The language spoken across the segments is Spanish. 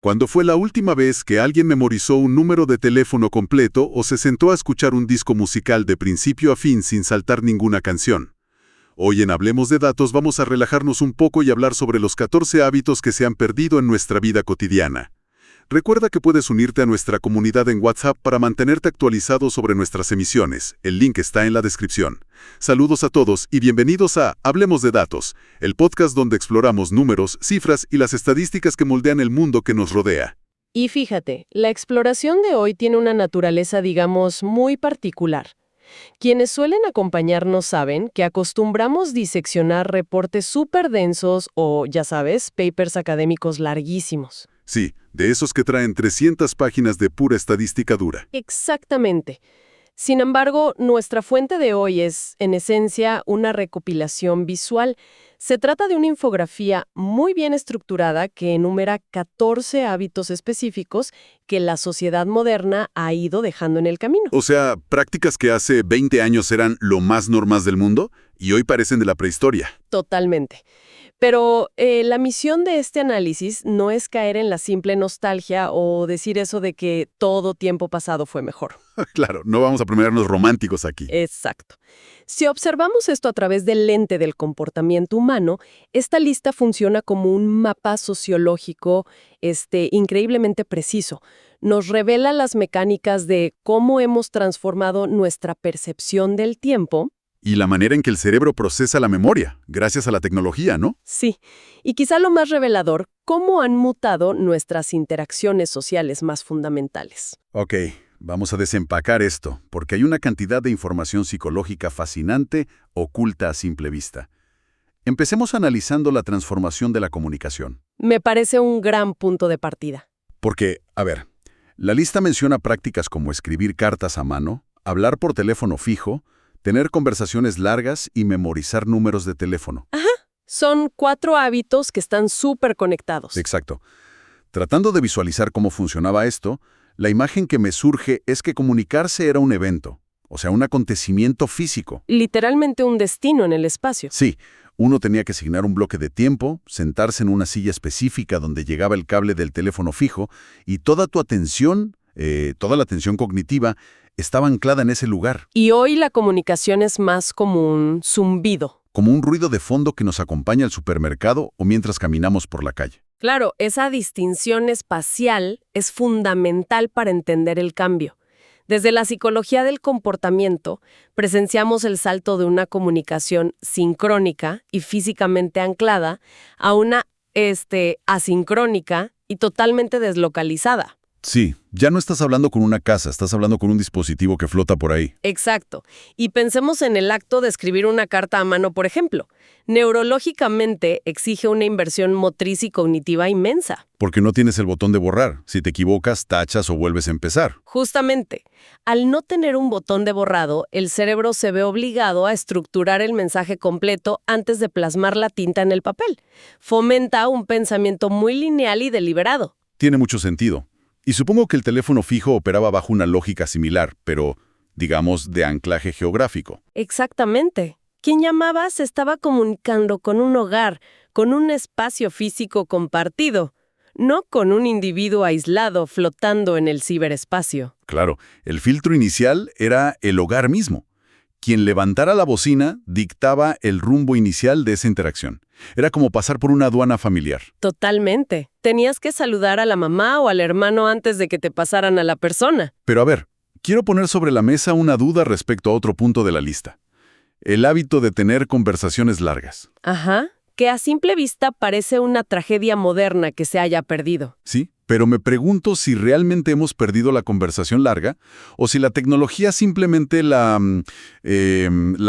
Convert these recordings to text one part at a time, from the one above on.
¿Cuándo fue la última vez que alguien memorizó un número de teléfono completo o se sentó a escuchar un disco musical de principio a fin sin saltar ninguna canción? Hoy en Hablemos de Datos vamos a relajarnos un poco y hablar sobre los 14 hábitos que se han perdido en nuestra vida cotidiana. Recuerda que puedes unirte a nuestra comunidad en WhatsApp para mantenerte actualizado sobre nuestras emisiones. El link está en la descripción. Saludos a todos y bienvenidos a Hablemos de Datos, el podcast donde exploramos números, cifras y las estadísticas que moldean el mundo que nos rodea. Y fíjate, la exploración de hoy tiene una naturaleza, digamos, muy particular. Quienes suelen acompañarnos saben que acostumbramos diseccionar reportes súper densos o, ya sabes, papers académicos larguísimos. Sí, de esos que traen 300 páginas de pura estadística dura. Exactamente. Sin embargo, nuestra fuente de hoy es, en esencia, una recopilación visual. Se trata de una infografía muy bien estructurada que enumera 14 hábitos específicos que la sociedad moderna ha ido dejando en el camino. O sea, prácticas que hace 20 años eran lo más normal del mundo y hoy parecen de la prehistoria. Totalmente. Pero la misión de este análisis no es caer en la simple nostalgia o decir eso de que todo tiempo pasado fue mejor. Claro, no vamos a ponernos románticos aquí. Exacto. Si observamos esto a través del lente del comportamiento humano, esta lista funciona como un mapa sociológico increíblemente preciso. Nos revela las mecánicas de cómo hemos transformado nuestra percepción del tiempo. Y la manera en que el cerebro procesa la memoria, gracias a la tecnología, ¿no? Sí, y quizá lo más revelador, cómo han mutado nuestras interacciones sociales más fundamentales. Ok, vamos a desempacar esto, porque hay una cantidad de información psicológica fascinante, oculta a simple vista. Empecemos analizando la transformación de la comunicación. Me parece un gran punto de partida. Porque, a ver, la lista menciona prácticas como escribir cartas a mano, hablar por teléfono fijo, tener conversaciones largas y memorizar números de teléfono. Ajá, son 4 hábitos que están súper conectados. Exacto. Tratando de visualizar cómo funcionaba esto, la imagen que me surge es que comunicarse era un evento, o sea, un acontecimiento físico. Literalmente un destino en el espacio. Sí, uno tenía que asignar un bloque de tiempo, sentarse en una silla específica donde llegaba el cable del teléfono fijo y toda tu atención, toda la atención cognitiva, estaba anclada en ese lugar. Y hoy la comunicación es más como un zumbido. Como un ruido de fondo que nos acompaña al supermercado o mientras caminamos por la calle. Claro, esa distinción espacial es fundamental para entender el cambio. Desde la psicología del comportamiento, presenciamos el salto de una comunicación sincrónica y físicamente anclada a una asincrónica y totalmente deslocalizada. Sí, ya no estás hablando con una casa, estás hablando con un dispositivo que flota por ahí. Exacto. Y pensemos en el acto de escribir una carta a mano, por ejemplo. Neurológicamente exige una inversión motriz y cognitiva inmensa. Porque no tienes el botón de borrar. Si te equivocas, tachas o vuelves a empezar. Justamente, al no tener un botón de borrado, el cerebro se ve obligado a estructurar el mensaje completo antes de plasmar la tinta en el papel. Fomenta un pensamiento muy lineal y deliberado. Tiene mucho sentido. Y supongo que el teléfono fijo operaba bajo una lógica similar, pero, digamos, de anclaje geográfico. Exactamente. Quien llamaba se estaba comunicando con un hogar, con un espacio físico compartido, no con un individuo aislado flotando en el ciberespacio. Claro, el filtro inicial era el hogar mismo. Quien levantara la bocina dictaba el rumbo inicial de esa interacción. Era como pasar por una aduana familiar. Totalmente. Tenías que saludar a la mamá o al hermano antes de que te pasaran a la persona. Pero a ver, quiero poner sobre la mesa una duda respecto a otro punto de la lista. El hábito de tener conversaciones largas. Ajá, que a simple vista parece una tragedia moderna que se haya perdido. Sí, pero me pregunto si realmente hemos perdido la conversación larga o si la tecnología simplemente la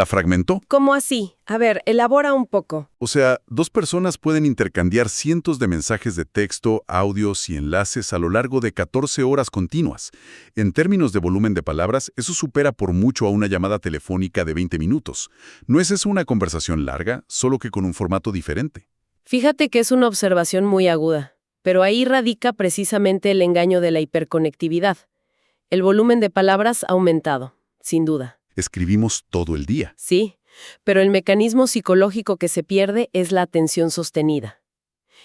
fragmentó. ¿Cómo así? A ver, elabora un poco. O sea, dos personas pueden intercambiar cientos de mensajes de texto, audios y enlaces a lo largo de 14 horas continuas. En términos de volumen de palabras, eso supera por mucho a una llamada telefónica de 20 minutos. ¿No es eso una conversación larga, solo que con un formato diferente? Fíjate que es una observación muy aguda. Pero ahí radica precisamente el engaño de la hiperconectividad. El volumen de palabras ha aumentado, sin duda. Escribimos todo el día. Sí, pero el mecanismo psicológico que se pierde es la atención sostenida.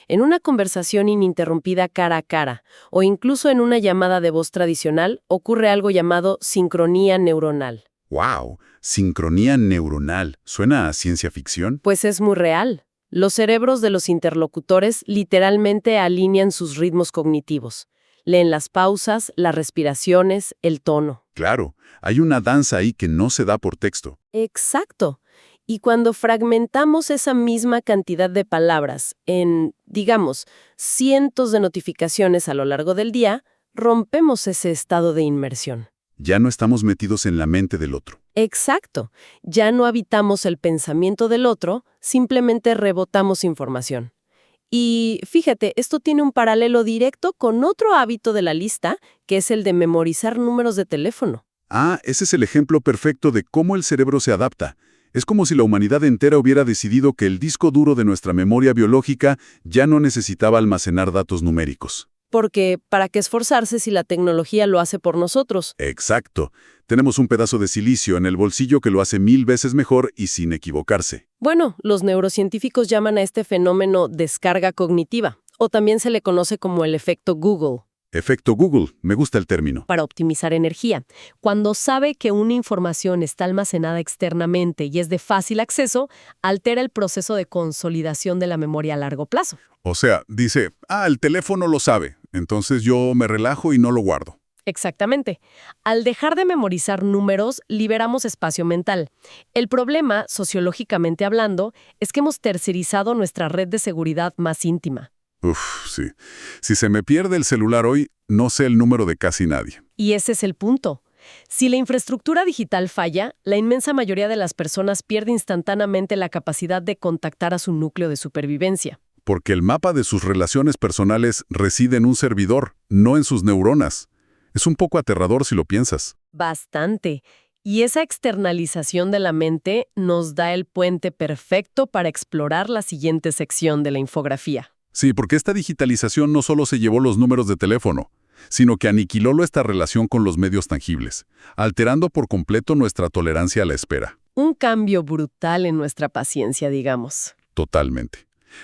En una conversación ininterrumpida cara a cara, o incluso en una llamada de voz tradicional, ocurre algo llamado sincronía neuronal. ¡Wow! Sincronía neuronal. ¿Suena a ciencia ficción? Pues es muy real. Los cerebros de los interlocutores literalmente alinean sus ritmos cognitivos. Leen las pausas, las respiraciones, el tono. Claro, hay una danza ahí que no se da por texto. Exacto. Y cuando fragmentamos esa misma cantidad de palabras en, digamos, cientos de notificaciones a lo largo del día, rompemos ese estado de inmersión. Ya no estamos metidos en la mente del otro. Exacto. Ya no habitamos el pensamiento del otro, simplemente rebotamos información. Y fíjate, esto tiene un paralelo directo con otro hábito de la lista, que es el de memorizar números de teléfono. Ah, ese es el ejemplo perfecto de cómo el cerebro se adapta. Es como si la humanidad entera hubiera decidido que el disco duro de nuestra memoria biológica ya no necesitaba almacenar datos numéricos. Porque, ¿para qué esforzarse si la tecnología lo hace por nosotros? Exacto. Tenemos un pedazo de silicio en el bolsillo que lo hace 1000 veces mejor y sin equivocarse. Bueno, los neurocientíficos llaman a este fenómeno descarga cognitiva, o también se le conoce como el efecto Google. Efecto Google, me gusta el término. Para optimizar energía. Cuando sabe que una información está almacenada externamente y es de fácil acceso, altera el proceso de consolidación de la memoria a largo plazo. O sea, dice, el teléfono lo sabe, entonces yo me relajo y no lo guardo. Exactamente. Al dejar de memorizar números, liberamos espacio mental. El problema, sociológicamente hablando, es que hemos tercerizado nuestra red de seguridad más íntima. Uf, sí. Si se me pierde el celular hoy, no sé el número de casi nadie. Y ese es el punto. Si la infraestructura digital falla, la inmensa mayoría de las personas pierde instantáneamente la capacidad de contactar a su núcleo de supervivencia. Porque el mapa de sus relaciones personales reside en un servidor, no en sus neuronas. Es un poco aterrador si lo piensas. Bastante. Y esa externalización de la mente nos da el puente perfecto para explorar la siguiente sección de la infografía. Sí, porque esta digitalización no solo se llevó los números de teléfono, sino que aniquiló nuestra relación con los medios tangibles, alterando por completo nuestra tolerancia a la espera. Un cambio brutal en nuestra paciencia, digamos. Totalmente.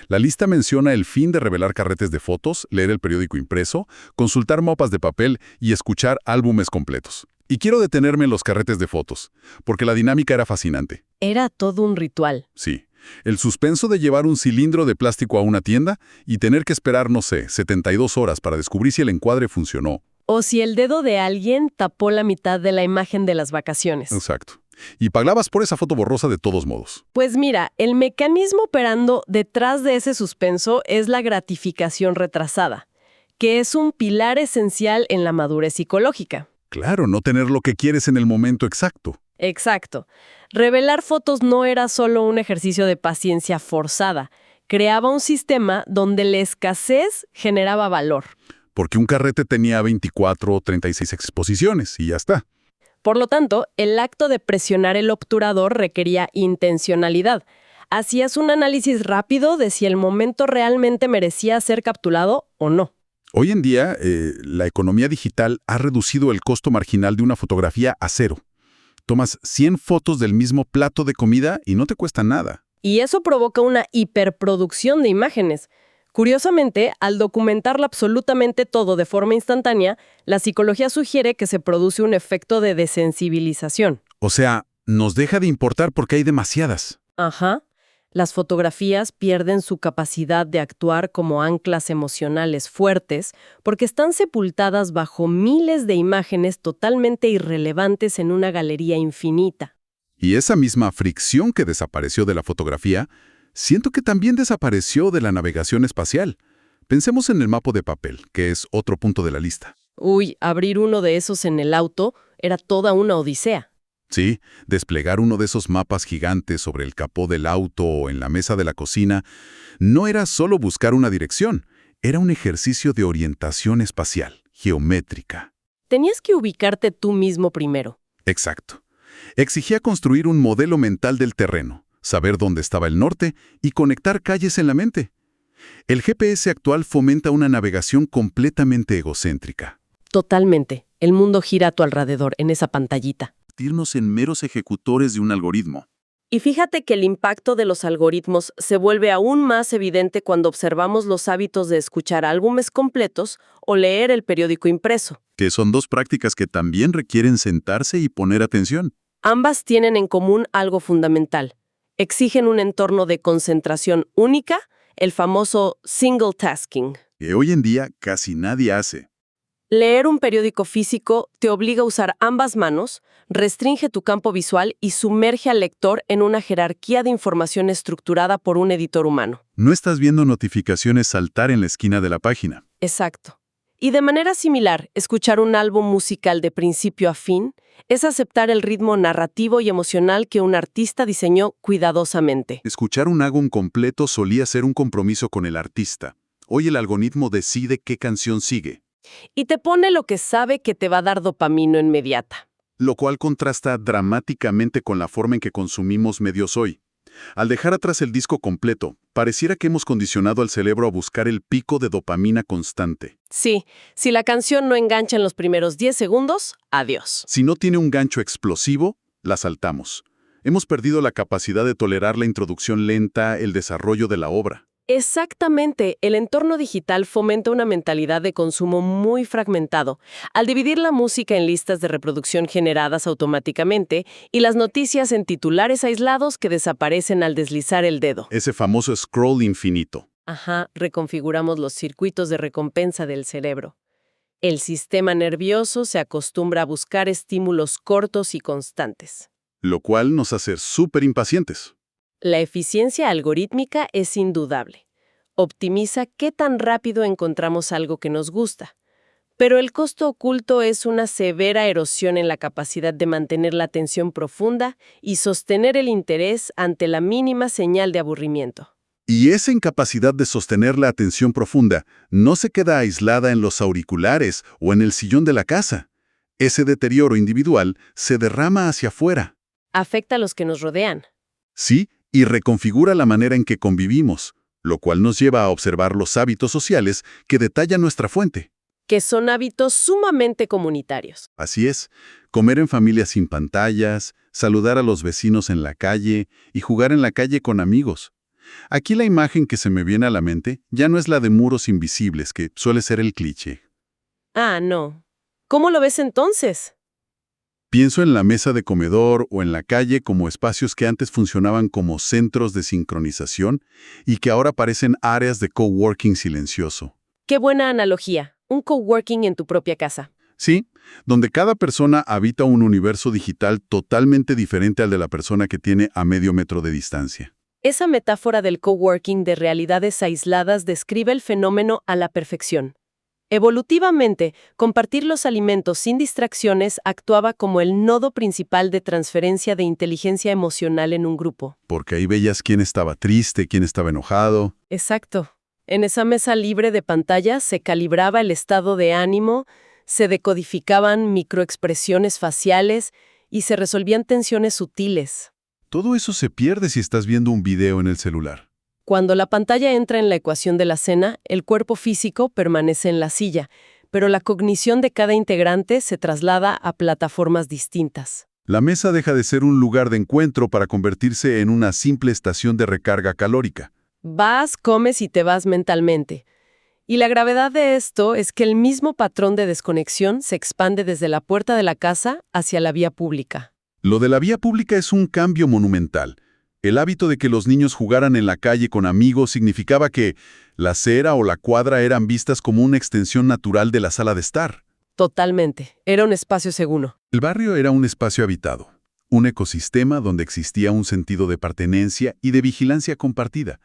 La lista menciona el fin de revelar carretes de fotos, leer el periódico impreso, consultar mapas de papel y escuchar álbumes completos. Y quiero detenerme en los carretes de fotos, porque la dinámica era fascinante. Era todo un ritual. Sí. El suspenso de llevar un cilindro de plástico a una tienda y tener que esperar, no sé, 72 horas para descubrir si el encuadre funcionó. O si el dedo de alguien tapó la mitad de la imagen de las vacaciones. Exacto. Y pagabas por esa foto borrosa de todos modos. Pues mira, el mecanismo operando detrás de ese suspenso es la gratificación retrasada, que es un pilar esencial en la madurez psicológica. Claro, no tener lo que quieres en el momento exacto. Exacto. Revelar fotos no era solo un ejercicio de paciencia forzada. Creaba un sistema donde la escasez generaba valor. Porque un carrete tenía 24 o 36 exposiciones y ya está. Por lo tanto, el acto de presionar el obturador requería intencionalidad. Hacías un análisis rápido de si el momento realmente merecía ser capturado o no. Hoy en día, la economía digital ha reducido el costo marginal de una fotografía a cero. Tomas 100 fotos del mismo plato de comida y no te cuesta nada. Y eso provoca una hiperproducción de imágenes. Curiosamente, al documentarlo absolutamente todo de forma instantánea, la psicología sugiere que se produce un efecto de desensibilización. O sea, nos deja de importar porque hay demasiadas. Ajá. Las fotografías pierden su capacidad de actuar como anclas emocionales fuertes porque están sepultadas bajo miles de imágenes totalmente irrelevantes en una galería infinita. Y esa misma fricción que desapareció de la fotografía, siento que también desapareció de la navegación espacial. Pensemos en el mapa de papel, que es otro punto de la lista. Uy, abrir uno de esos en el auto era toda una odisea. Sí, desplegar uno de esos mapas gigantes sobre el capó del auto o en la mesa de la cocina no era solo buscar una dirección, era un ejercicio de orientación espacial, geométrica. Tenías que ubicarte tú mismo primero. Exacto. Exigía construir un modelo mental del terreno, saber dónde estaba el norte y conectar calles en la mente. El GPS actual fomenta una navegación completamente egocéntrica. Totalmente. El mundo gira a tu alrededor, en esa pantallita. Convertirnos en meros ejecutores de un algoritmo. Y fíjate que el impacto de los algoritmos se vuelve aún más evidente cuando observamos los hábitos de escuchar álbumes completos o leer el periódico impreso. Que son dos prácticas que también requieren sentarse y poner atención. Ambas tienen en común algo fundamental. Exigen un entorno de concentración única, el famoso single tasking. Que hoy en día casi nadie hace. Leer un periódico físico te obliga a usar ambas manos, restringe tu campo visual y sumerge al lector en una jerarquía de información estructurada por un editor humano. No estás viendo notificaciones saltar en la esquina de la página. Exacto. Y de manera similar, escuchar un álbum musical de principio a fin es aceptar el ritmo narrativo y emocional que un artista diseñó cuidadosamente. Escuchar un álbum completo solía ser un compromiso con el artista. Hoy el algoritmo decide qué canción sigue, Y te pone lo que sabe que te va a dar dopamina inmediata. lo cual contrasta dramáticamente con la forma en que consumimos medios hoy. Al dejar atrás el disco completo, pareciera que hemos condicionado al cerebro a buscar el pico de dopamina constante. Sí, si la canción no engancha en los primeros 10 segundos, adiós. Si no tiene un gancho explosivo, la saltamos. Hemos perdido la capacidad de tolerar la introducción lenta, el desarrollo de la obra. Exactamente, el entorno digital fomenta una mentalidad de consumo muy fragmentado, al dividir la música en listas de reproducción generadas automáticamente y las noticias en titulares aislados que desaparecen al deslizar el dedo. Ese famoso scroll infinito. Ajá, reconfiguramos los circuitos de recompensa del cerebro. El sistema nervioso se acostumbra a buscar estímulos cortos y constantes. Lo cual nos hace súper impacientes. La eficiencia algorítmica es indudable. Optimiza qué tan rápido encontramos algo que nos gusta. Pero el costo oculto es una severa erosión en la capacidad de mantener la atención profunda y sostener el interés ante la mínima señal de aburrimiento. Y esa incapacidad de sostener la atención profunda no se queda aislada en los auriculares o en el sillón de la casa. Ese deterioro individual se derrama hacia afuera. Afecta a los que nos rodean. Sí, y reconfigura la manera en que convivimos, lo cual nos lleva a observar los hábitos sociales que detallan nuestra fuente. Que son hábitos sumamente comunitarios. Así es, comer en familia sin pantallas, saludar a los vecinos en la calle y jugar en la calle con amigos. Aquí la imagen que se me viene a la mente ya no es la de muros invisibles, que suele ser el cliché. Ah, no. ¿Cómo lo ves entonces? Pienso en la mesa de comedor o en la calle como espacios que antes funcionaban como centros de sincronización y que ahora parecen áreas de coworking silencioso. Qué buena analogía. Un coworking en tu propia casa. Sí, donde cada persona habita un universo digital totalmente diferente al de la persona que tiene a medio metro de distancia. Esa metáfora del coworking de realidades aisladas describe el fenómeno a la perfección. Evolutivamente, compartir los alimentos sin distracciones actuaba como el nodo principal de transferencia de inteligencia emocional en un grupo. Porque ahí veías quién estaba triste, quién estaba enojado. Exacto. En esa mesa libre de pantallas se calibraba el estado de ánimo, se decodificaban microexpresiones faciales y se resolvían tensiones sutiles. Todo eso se pierde si estás viendo un video en el celular. Cuando la pantalla entra en la ecuación de la cena, el cuerpo físico permanece en la silla, pero la cognición de cada integrante se traslada a plataformas distintas. La mesa deja de ser un lugar de encuentro para convertirse en una simple estación de recarga calórica. Vas, comes y te vas mentalmente. Y la gravedad de esto es que el mismo patrón de desconexión se expande desde la puerta de la casa hacia la vía pública. Lo de la vía pública es un cambio monumental. El hábito de que los niños jugaran en la calle con amigos significaba que la acera o la cuadra eran vistas como una extensión natural de la sala de estar. Totalmente. Era un espacio seguro. El barrio era un espacio habitado, un ecosistema donde existía un sentido de pertenencia y de vigilancia compartida.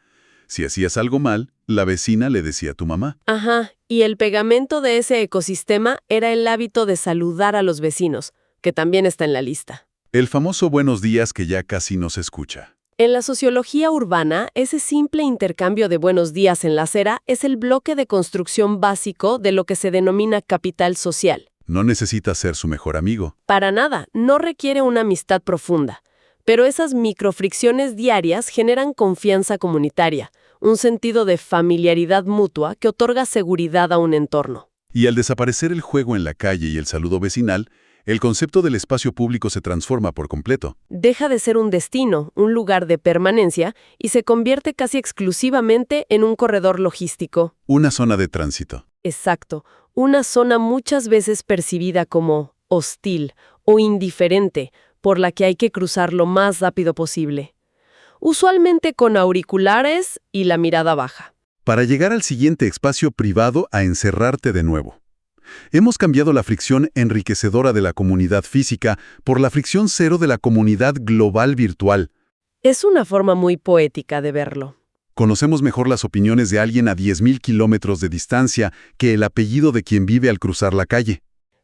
Si hacías algo mal, la vecina le decía a tu mamá. Ajá, y el pegamento de ese ecosistema era el hábito de saludar a los vecinos, que también está en la lista. El famoso buenos días que ya casi no se escucha. En la sociología urbana, ese simple intercambio de buenos días en la acera es el bloque de construcción básico de lo que se denomina capital social. No necesitas ser su mejor amigo. Para nada, no requiere una amistad profunda. Pero esas microfricciones diarias generan confianza comunitaria, un sentido de familiaridad mutua que otorga seguridad a un entorno. Y al desaparecer el juego en la calle y el saludo vecinal, El concepto del espacio público se transforma por completo. Deja de ser un destino, un lugar de permanencia, y se convierte casi exclusivamente en un corredor logístico. Una zona de tránsito. Exacto, una zona muchas veces percibida como hostil o indiferente, por la que hay que cruzar lo más rápido posible. Usualmente con auriculares y la mirada baja. Para llegar al siguiente espacio privado a encerrarte de nuevo. Hemos cambiado la fricción enriquecedora de la comunidad física por la fricción cero de la comunidad global virtual. Es una forma muy poética de verlo. Conocemos mejor las opiniones de alguien a 10.000 kilómetros de distancia que el apellido de quien vive al cruzar la calle.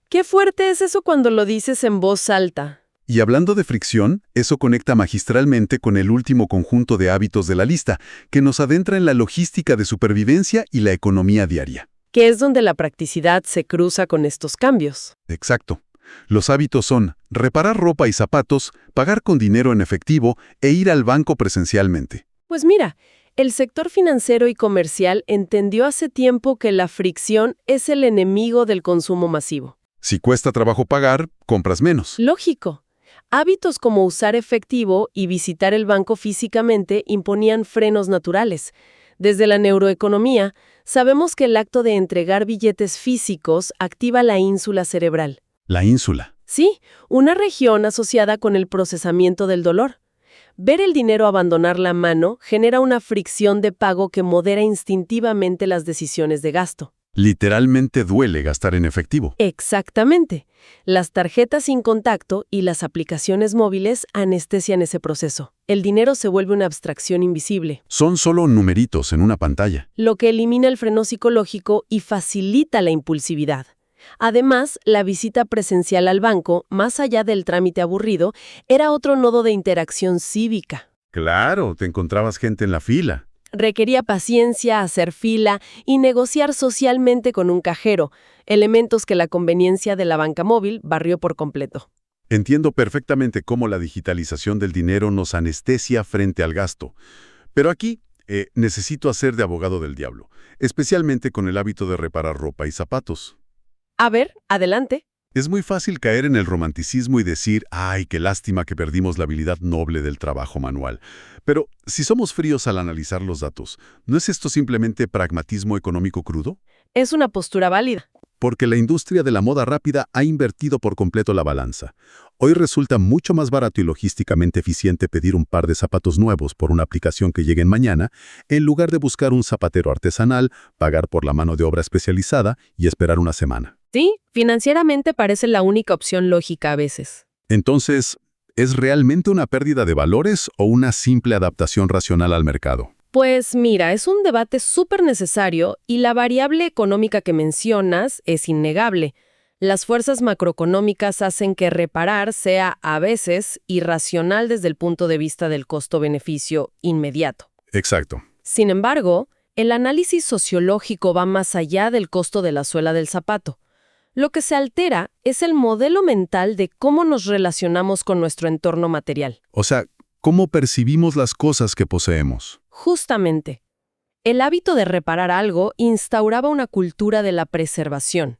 Qué fuerte es eso cuando lo dices en voz alta. Y hablando de fricción, eso conecta magistralmente con el último conjunto de hábitos de la lista, que nos adentra en la logística de supervivencia y la economía diaria. Que es donde la practicidad se cruza con estos cambios. Exacto. Los hábitos son reparar ropa y zapatos, pagar con dinero en efectivo e ir al banco presencialmente. Pues mira, el sector financiero y comercial entendió hace tiempo que la fricción es el enemigo del consumo masivo. Si cuesta trabajo pagar, compras menos. Lógico. Hábitos como usar efectivo y visitar el banco físicamente imponían frenos naturales. Desde la neuroeconomía, sabemos que el acto de entregar billetes físicos activa la ínsula cerebral. La ínsula. Sí, una región asociada con el procesamiento del dolor. Ver el dinero abandonar la mano genera una fricción de pago que modera instintivamente las decisiones de gasto. Literalmente duele gastar en efectivo. Exactamente. Las tarjetas sin contacto y las aplicaciones móviles anestesian ese proceso. El dinero se vuelve una abstracción invisible, Son solo numeritos en una pantalla. lo que elimina el freno psicológico y facilita la impulsividad. Además, la visita presencial al banco, más allá del trámite aburrido, era otro nodo de interacción cívica. Claro, te encontrabas gente en la fila. Requería paciencia, hacer fila y negociar socialmente con un cajero, elementos que la conveniencia de la banca móvil barrió por completo. Entiendo perfectamente cómo la digitalización del dinero nos anestesia frente al gasto. Pero aquí necesito hacer de abogado del diablo, especialmente con el hábito de reparar ropa y zapatos. A ver, adelante. Es muy fácil caer en el romanticismo y decir, ¡ay, qué lástima que perdimos la habilidad noble del trabajo manual! Pero, si somos fríos al analizar los datos, ¿no es esto simplemente pragmatismo económico crudo? Es una postura válida. Porque la industria de la moda rápida ha invertido por completo la balanza. Hoy resulta mucho más barato y logísticamente eficiente pedir un par de zapatos nuevos por una aplicación que lleguen mañana, en lugar de buscar un zapatero artesanal, pagar por la mano de obra especializada y esperar una semana. Sí, financieramente parece la única opción lógica a veces. Entonces, ¿es realmente una pérdida de valores o una simple adaptación racional al mercado? Pues mira, es un debate súper necesario y la variable económica que mencionas es innegable. Las fuerzas macroeconómicas hacen que reparar sea a veces irracional desde el punto de vista del costo-beneficio inmediato. Exacto. Sin embargo, el análisis sociológico va más allá del costo de la suela del zapato. Lo que se altera es el modelo mental de cómo nos relacionamos con nuestro entorno material. O sea, ¿cómo percibimos las cosas que poseemos? Justamente, el hábito de reparar algo instauraba una cultura de la preservación.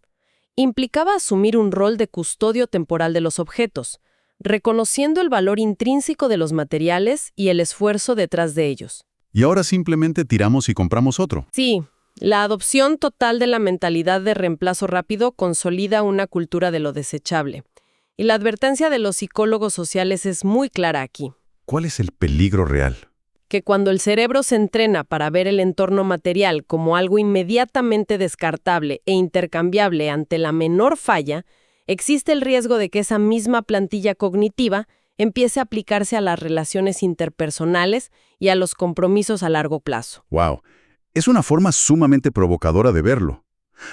Implicaba asumir un rol de custodio temporal de los objetos, reconociendo el valor intrínseco de los materiales y el esfuerzo detrás de ellos. Y ahora simplemente tiramos y compramos otro. Sí, la adopción total de la mentalidad de reemplazo rápido consolida una cultura de lo desechable. Y la advertencia de los psicólogos sociales es muy clara aquí. ¿Cuál es el peligro real? Que cuando el cerebro se entrena para ver el entorno material como algo inmediatamente descartable e intercambiable ante la menor falla, existe el riesgo de que esa misma plantilla cognitiva empiece a aplicarse a las relaciones interpersonales y a los compromisos a largo plazo. ¡Wow! Es una forma sumamente provocadora de verlo.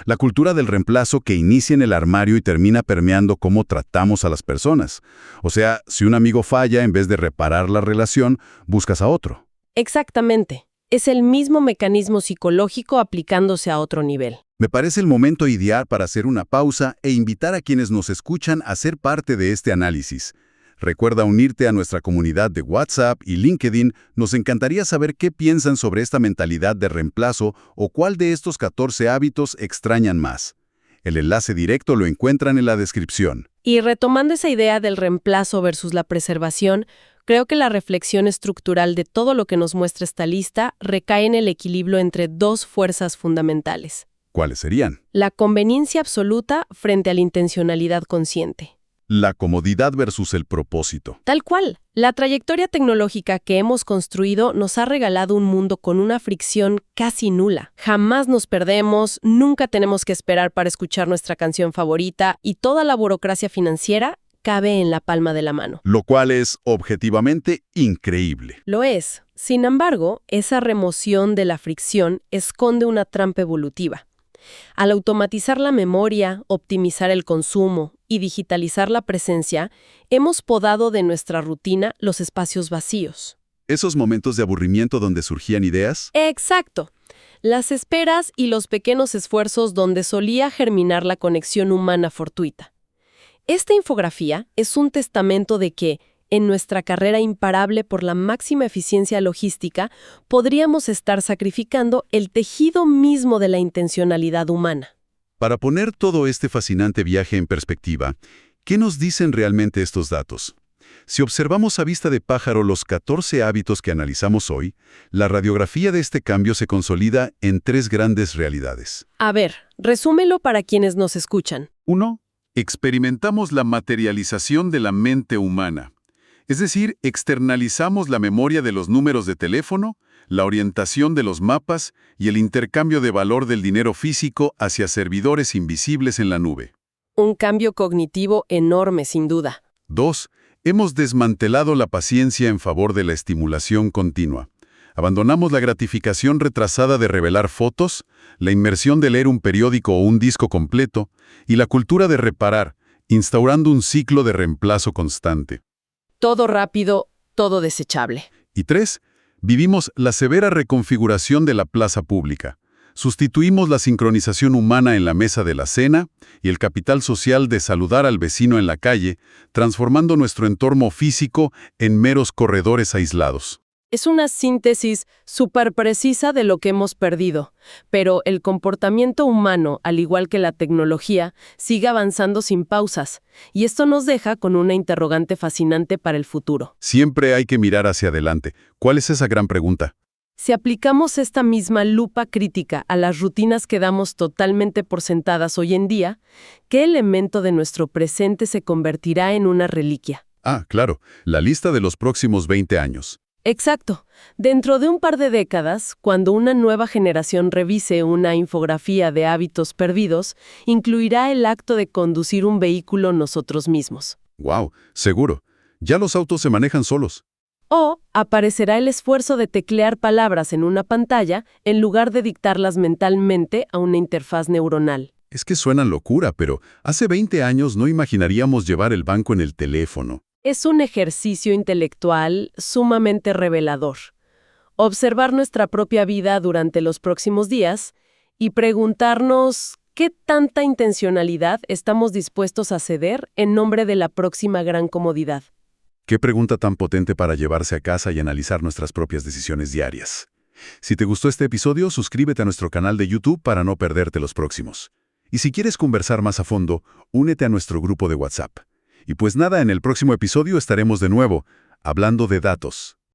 La cultura del reemplazo que inicia en el armario y termina permeando cómo tratamos a las personas. O sea, si un amigo falla, en vez de reparar la relación, buscas a otro. Exactamente. Es el mismo mecanismo psicológico aplicándose a otro nivel. Me parece el momento ideal para hacer una pausa e invitar a quienes nos escuchan a ser parte de este análisis. Recuerda unirte a nuestra comunidad de WhatsApp y LinkedIn. Nos encantaría saber qué piensan sobre esta mentalidad de reemplazo o cuál de estos 14 hábitos extrañan más. El enlace directo lo encuentran en la descripción. Y retomando esa idea del reemplazo versus la preservación, creo que la reflexión estructural de todo lo que nos muestra esta lista recae en el equilibrio entre dos fuerzas fundamentales: ¿Cuáles serían? la conveniencia absoluta frente a la intencionalidad consciente. La comodidad versus el propósito. Tal cual, la trayectoria tecnológica que hemos construido nos ha regalado un mundo con una fricción casi nula. Jamás nos perdemos, nunca tenemos que esperar para escuchar nuestra canción favorita y toda la burocracia financiera cabe en la palma de la mano. Lo cual es objetivamente increíble. Lo es. Sin embargo, esa remoción de la fricción esconde una trampa evolutiva. Al automatizar la memoria, optimizar el consumo y digitalizar la presencia, hemos podado de nuestra rutina los espacios vacíos. ¿Esos momentos de aburrimiento donde surgían ideas? Exacto. Las esperas y los pequeños esfuerzos donde solía germinar la conexión humana fortuita. Esta infografía es un testamento de que, en nuestra carrera imparable por la máxima eficiencia logística, podríamos estar sacrificando el tejido mismo de la intencionalidad humana. Para poner todo este fascinante viaje en perspectiva, ¿qué nos dicen realmente estos datos? Si observamos a vista de pájaro los 14 hábitos que analizamos hoy, la radiografía de este cambio se consolida en 3 grandes realidades. A ver, resúmelo para quienes nos escuchan. 1. Experimentamos la materialización de la mente humana. Es decir, externalizamos la memoria de los números de teléfono, la orientación de los mapas y el intercambio de valor del dinero físico hacia servidores invisibles en la nube. Un cambio cognitivo enorme, sin duda. 2. Hemos desmantelado la paciencia en favor de la estimulación continua. Abandonamos la gratificación retrasada de revelar fotos, la inmersión de leer un periódico o un disco completo y la cultura de reparar, instaurando un ciclo de reemplazo constante. Todo rápido, todo desechable. Y 3. Vivimos la severa reconfiguración de la plaza pública. Sustituimos la sincronización humana en la mesa de la cena y el capital social de saludar al vecino en la calle, transformando nuestro entorno físico en meros corredores aislados. Es una síntesis súper precisa de lo que hemos perdido, pero el comportamiento humano, al igual que la tecnología, sigue avanzando sin pausas, y esto nos deja con una interrogante fascinante para el futuro. Siempre hay que mirar hacia adelante. ¿Cuál es esa gran pregunta? Si aplicamos esta misma lupa crítica a las rutinas que damos totalmente por sentadas hoy en día, ¿qué elemento de nuestro presente se convertirá en una reliquia? Ah, claro, la lista de los próximos 20 años. Exacto. Dentro de un par de décadas, cuando una nueva generación revise una infografía de hábitos perdidos, incluirá el acto de conducir un vehículo nosotros mismos. ¡Wow! Seguro. Ya los autos se manejan solos. O aparecerá el esfuerzo de teclear palabras en una pantalla en lugar de dictarlas mentalmente a una interfaz neuronal. Es que suena locura, pero hace 20 años no imaginaríamos llevar el banco en el teléfono. Es un ejercicio intelectual sumamente revelador. Observar nuestra propia vida durante los próximos días y preguntarnos qué tanta intencionalidad estamos dispuestos a ceder en nombre de la próxima gran comodidad. Qué pregunta tan potente para llevarse a casa y analizar nuestras propias decisiones diarias. Si te gustó este episodio, suscríbete a nuestro canal de YouTube para no perderte los próximos. Y si quieres conversar más a fondo, únete a nuestro grupo de WhatsApp. Y pues nada, en el próximo episodio estaremos de nuevo, hablando de datos.